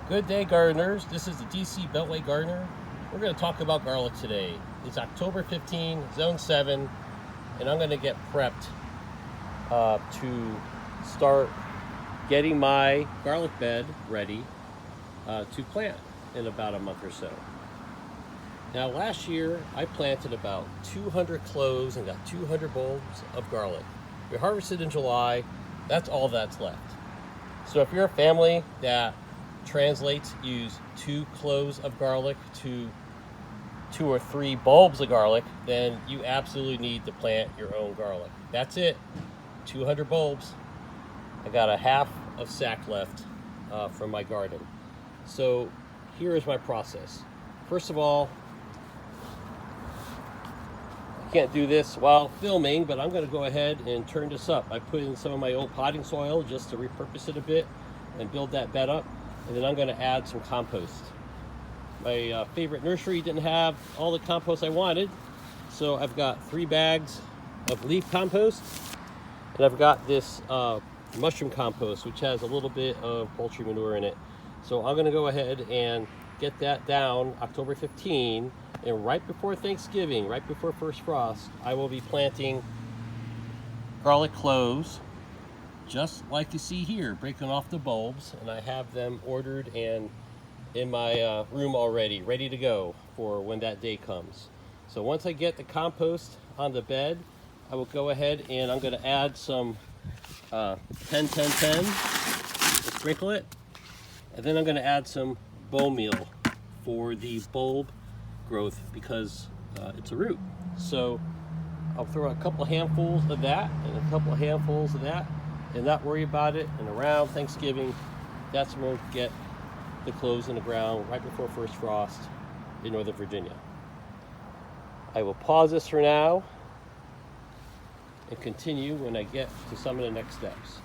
Good day, gardeners. This is the DC Beltway Gardener. We're going to talk about garlic today. It's October 15, Zone 7, and I'm going to get prepped to start getting my garlic bed ready to plant in about a month or so. Now, last year I planted about 200 cloves and got 200 bulbs of garlic. We harvested in July. That's all that's left. So if you're a family that translates use 2 cloves of garlic to 2 or 3 bulbs of garlic, then you absolutely need to plant your own garlic. That's it, 200 bulbs. I got a half of sack left from my garden. So here is my process. First of all, I can't do this while filming, but I'm going to go ahead and turn this up. I put in some of my old potting soil just to repurpose it a bit and build that bed up. And then I'm going to add some compost. My favorite nursery didn't have all the compost I wanted, so I've got 3 bags of leaf compost, and I've got this mushroom compost, which has a little bit of poultry manure in it. So I'm going to go ahead and get that down October 15, and right before Thanksgiving, right before first frost, I will be planting garlic cloves, just like you see here, breaking off the bulbs, and I have them ordered and in my room already, ready to go for when that day comes. So once I get the compost on the bed, I will go ahead and I'm going to add some 10-10-10 to sprinkle it, and then I'm going to add some bone meal for the bulb growth because it's a root. So I'll throw a couple of handfuls of that and a couple of handfuls of that, and not worry about it. And around Thanksgiving, that's when we'll get the cloves in the ground right before first frost in Northern Virginia. I will pause this for now and continue when I get to some of the next steps.